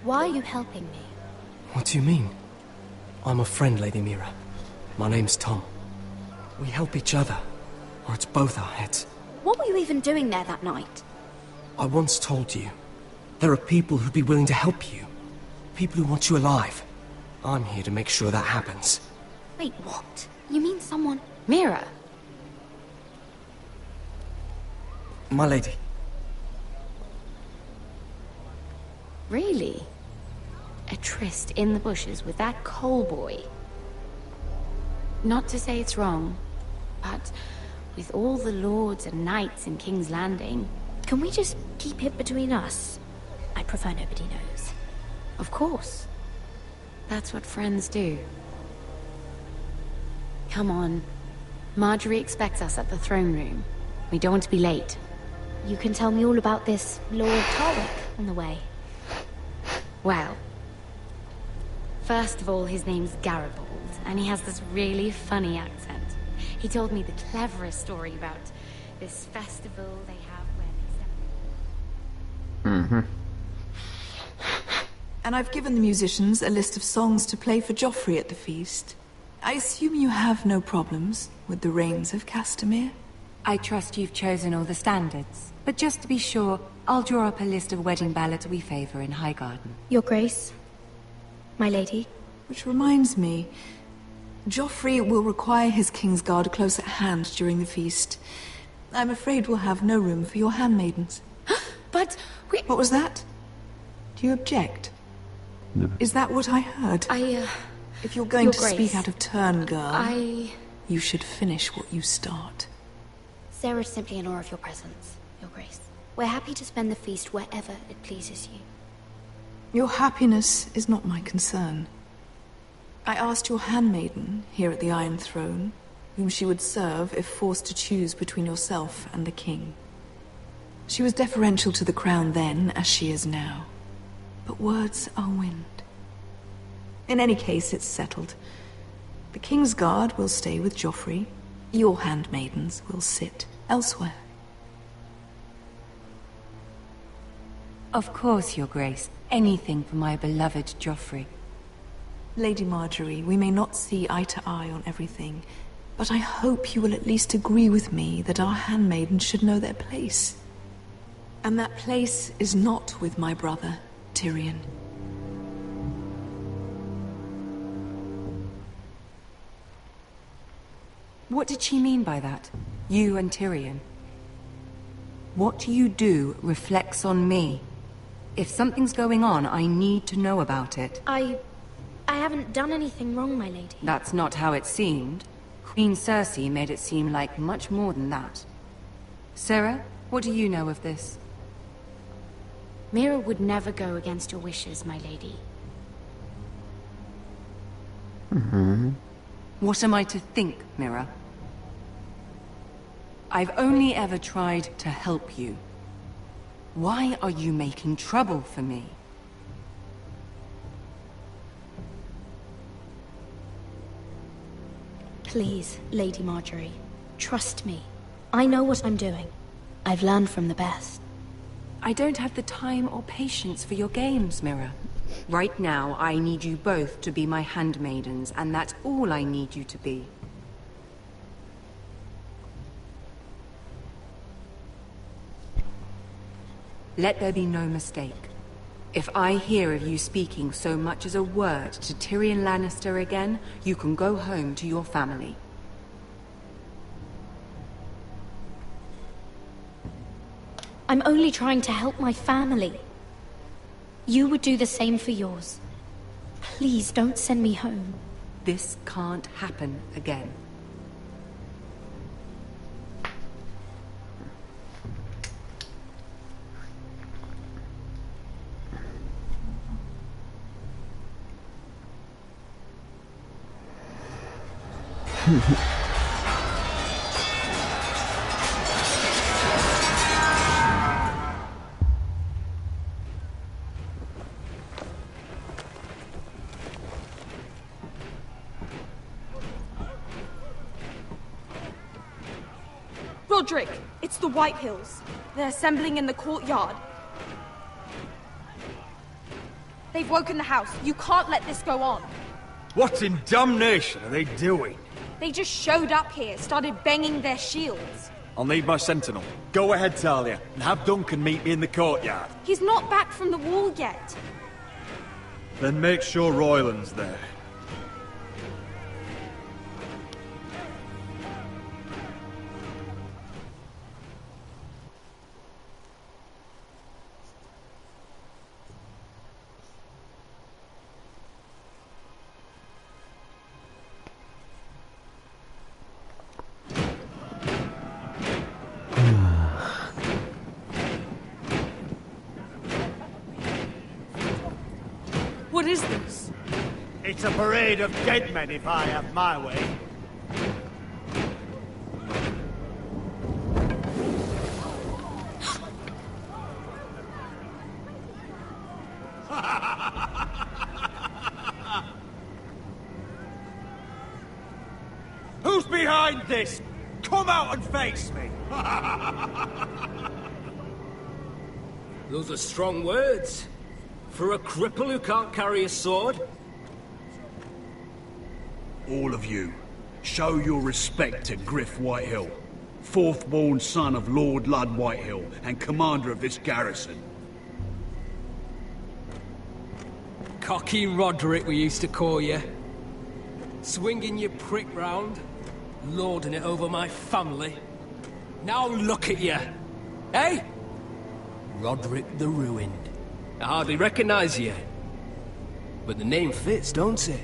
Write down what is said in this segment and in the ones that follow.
Why are you helping me? What do you mean? I'm a friend, Lady Mira. My name's Tom. We help each other, or it's both our heads. What were you even doing there that night? I once told you, there are people who'd be willing to help you. People who want you alive. I'm here to make sure that happens. Wait, what? You mean someone... Mira! My lady. Really? A tryst in the bushes with that coal boy? Not to say it's wrong, but with all the lords and knights in King's Landing... Can we just keep it between us? I prefer nobody knows. Of course. That's what friends do. Come on. Marjorie expects us at the throne room. We don't want to be late. You can tell me all about this Lord Tarwick on the way. Well, first of all, his name's Garibaldi, and he has this really funny accent. He told me the cleverest story about this festival they have where And I've given the musicians a list of songs to play for Joffrey at the feast. I assume you have no problems with the Rains of Castamere? I trust you've chosen all the standards. But just to be sure, I'll draw up a list of wedding ballads we favor in Highgarden. Your Grace. My lady. Which reminds me, Joffrey will require his Kingsguard close at hand during the feast. I'm afraid we'll have no room for your handmaidens. But we... What was that? Do you object? No. Is that what I heard? If you're going Your to Grace. speak out of turn, girl, I... you should finish what you start. Sarah's simply in awe of your presence, Your Grace. We're happy to spend the feast wherever it pleases you. Your happiness is not my concern. I asked your handmaiden here at the Iron Throne whom she would serve if forced to choose between yourself and the king. She was deferential to the crown then, as she is now. But words are wind. In any case, it's settled. The Kingsguard will stay with Joffrey. Your handmaidens will sit elsewhere. Of course, Your Grace. Anything for my beloved Joffrey. Lady Marjorie, we may not see eye to eye on everything, but I hope you will at least agree with me that our handmaidens should know their place. And that place is not with my brother, Tyrion. What did she mean by that? You and Tyrion? What you do reflects on me. If something's going on, I need to know about it. I haven't done anything wrong, my lady. That's not how it seemed. Queen Cersei made it seem like much more than that. Sarah, what do you know of this? Mira would never go against your wishes, my lady. What am I to think, Mira? I've only ever tried to help you. Why are you making trouble for me? Please, Lady Marjorie, trust me. I know what I'm doing. I've learned from the best. I don't have the time or patience for your games, Mira. Right now, I need you both to be my handmaidens, and that's all I need you to be. Let there be no mistake. If I hear of you speaking so much as a word to Tyrion Lannister again, you can go home to your family. I'm only trying to help my family. You would do the same for yours. Please don't send me home. This can't happen again. Roderick, it's the White Hills. They're assembling in the courtyard. They've woken the house. You can't let this go on. What in damnation are they doing? They just showed up here, started banging their shields. I'll need my sentinel. Go ahead, Talia, and have Duncan meet me in the courtyard. He's not back from the wall yet. Then make sure Royland's there. What is this? It's a parade of dead men, if I have my way. Who's behind this? Come out and face me! Those are strong words. For a cripple who can't carry a sword? All of you, show your respect to Griff Whitehill, fourth-born son of Lord Ludd Whitehill and commander of this garrison. Cocky Roderick, we used to call you. Swinging your prick round, lording it over my family. Now look at you, eh? Roderick the Ruined. I hardly recognise you. But the name fits, don't it?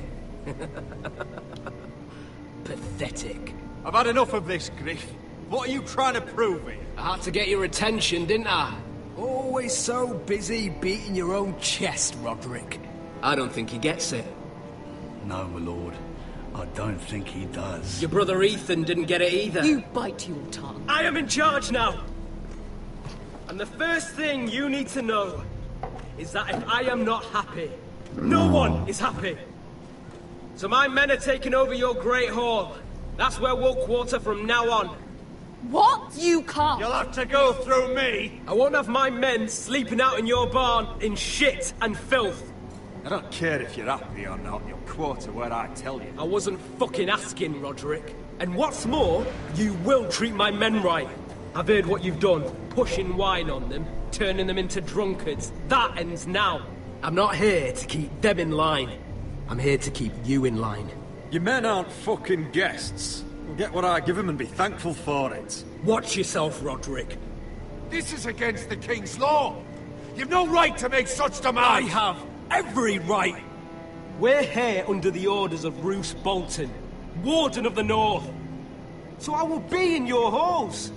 Pathetic. I've had enough of this, Griff. What are you trying to prove here? I had to get your attention, didn't I? Always so busy beating your own chest, Roderick. I don't think he gets it. No, my lord. I don't think he does. Your brother Ethan didn't get it either. You bite your tongue. I am in charge now! And the first thing you need to know is that if I am not happy, no one is happy. So my men are taking over your Great Hall. That's where we'll quarter from now on. What? You can't. You'll have to go through me. I won't have my men sleeping out in your barn in shit and filth. I don't care if you're happy or not. You'll quarter where I tell you. I wasn't fucking asking, Roderick. And what's more, you will treat my men right. I've heard what you've done, pushing wine on them, turning them into drunkards. That ends now. I'm not here to keep them in line. I'm here to keep you in line. Your men aren't fucking guests. You'll get what I give them and be thankful for it. Watch yourself, Roderick. This is against the King's law. You've no right to make such I demands. have every right. We're here under the orders of Roose Bolton, Warden of the North. So I will be in your halls.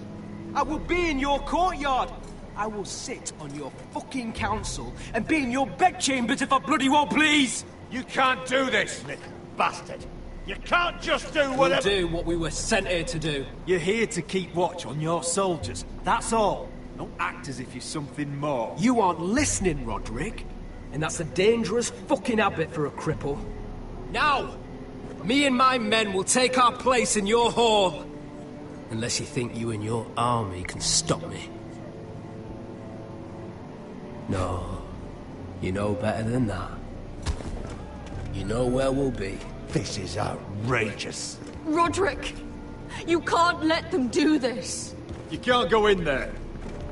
I will be in your courtyard. I will sit on your fucking council and be in your bedchambers if I bloody well please. You can't do this, little bastard. You can't just do We'll whatever... do what we were sent here to do. You're here to keep watch on your soldiers. That's all. Don't act as if you're something more. You aren't listening, Roderick. And that's a dangerous fucking habit for a cripple. Now, me and my men will take our place in your hall. Unless you think you and your army can stop me. No, you know better than that. You know where we'll be. This is outrageous. Roderick! You can't let them do this! You can't go in there.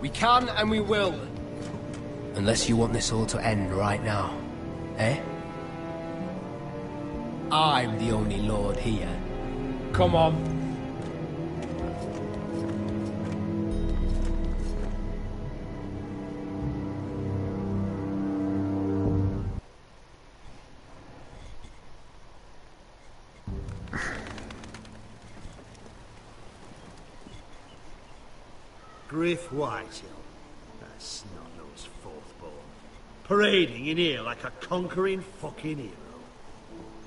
We can and we will. Unless you want this all to end right now. Eh? I'm the only lord here. Come on. Griff Whitehill. That's not those fourth-born. Parading in here like a conquering fucking hero.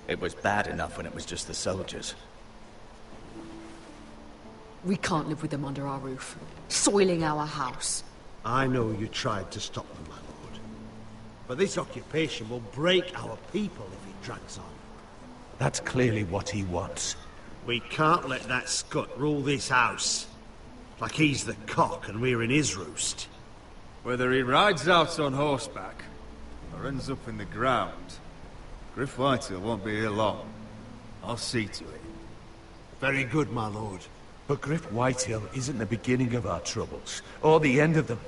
It was bad enough when it was just the soldiers. We can't live with them under our roof, soiling our house. I know you tried to stop them, my lord. But this occupation will break our people if it drags on. That's clearly what he wants. We can't let that scut rule this house. Like he's the cock and we're in his roost. Whether he rides out on horseback, or ends up in the ground, Griff Whitehill won't be here long. I'll see to it. Very good, my lord. But Griff Whitehill isn't the beginning of our troubles, or the end of them.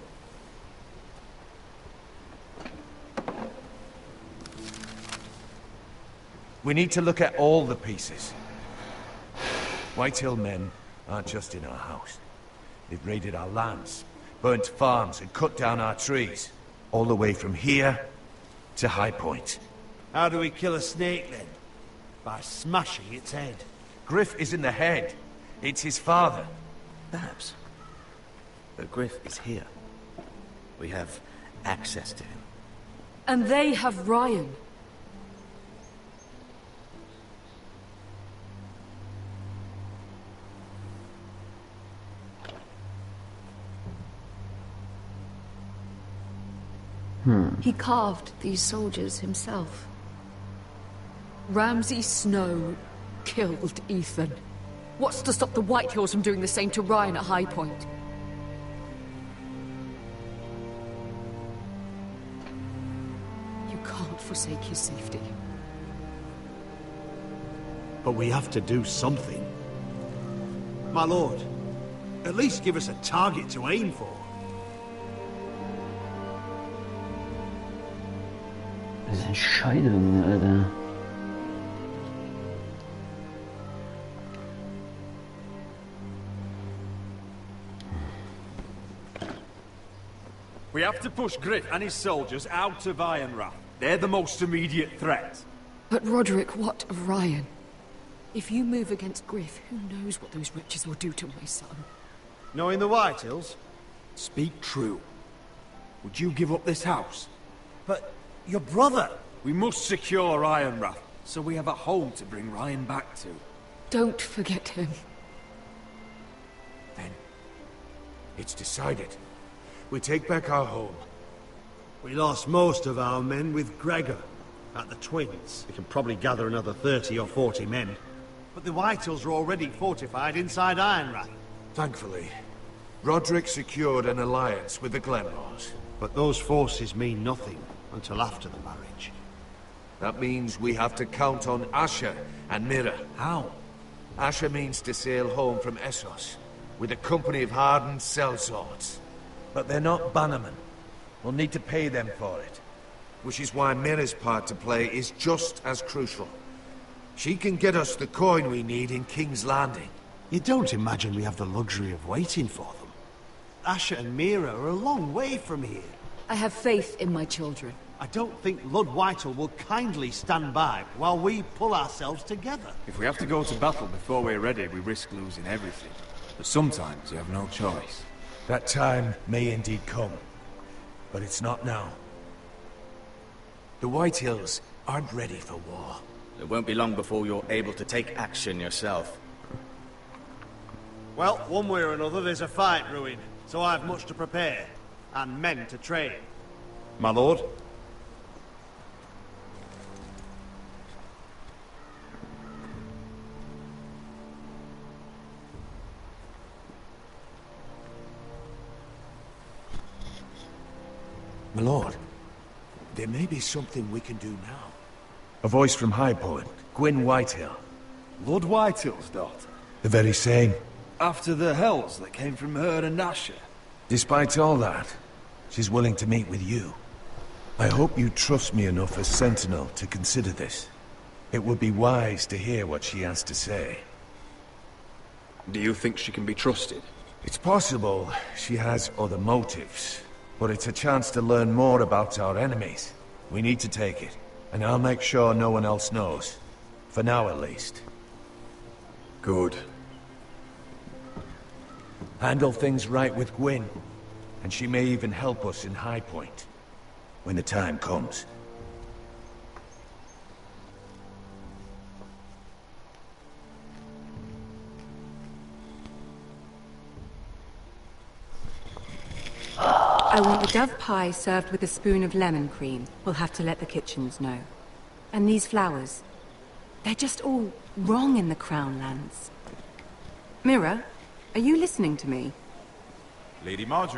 We need to look at all the pieces. Whitehill men aren't just in our house. They've raided our lands, burnt farms and cut down our trees. All the way from here to High Point. How do we kill a snake, then? By smashing its head. Griff isn't the head. It's his father. Perhaps. But Griff is here. We have access to him. And they have Ryan. He carved these soldiers himself. Ramsay Snow killed Ethan. What's to stop the Whitehills from doing the same to Ryan at High Point? You can't forsake his safety. But we have to do something. My lord, at least give us a target to aim for. Entscheidungen, Alter. We have to push Griff and his soldiers out of Ironrath. They're the most immediate threat. But Roderick, what of Ryan? If you move against Griff, who knows what those wretches will do to my son? Knowing the Whitehills? Speak true. Would you give up this house? But your brother! We must secure Ironrath, so we have a home to bring Ryan back to. Don't forget him. Then, it's decided. We take back our home. We lost most of our men with Gregor at the Twins. We can probably gather another 30 or 40 men. But the Whitehills are already fortified inside Ironrath. Thankfully, Roderick secured an alliance with the Glenmores. But those forces mean nothing until after the marriage. That means we have to count on Asher and Mira. How? Asher means to sail home from Essos, with a company of hardened sellswords. But they're not bannermen. We'll need to pay them for it. Which is why Mira's part to play is just as crucial. She can get us the coin we need in King's Landing. You don't imagine we have the luxury of waiting for them? Asher and Mira are a long way from here. I have faith in my children. I don't think Lord Whitehill will kindly stand by while we pull ourselves together. If we have to go to battle before we're ready, we risk losing everything. But sometimes you have no choice. That time may indeed come, but it's not now. The Whitehills aren't ready for war. It won't be long before you're able to take action yourself. Well, one way or another, there's a fight brewing, so I've much to prepare, and men to train. My lord? My lord, there may be something we can do now. A voice from High Point, Gwyn Whitehill. Lord Whitehill's daughter? The very same. After the hells that came from her and Asher? Despite all that, she's willing to meet with you. I hope you trust me enough as Sentinel to consider this. It would be wise to hear what she has to say. Do you think she can be trusted? It's possible she has other motives, but it's a chance to learn more about our enemies. We need to take it, and I'll make sure no one else knows. For now, at least. Good. Handle things right with Gwyn, and she may even help us in High Point, when the time comes. I want the dove pie served with a spoon of lemon cream. We'll have to let the kitchens know. And these flowers. They're just all wrong in the Crown lands. Mira, are you listening to me? Lady Marjorie.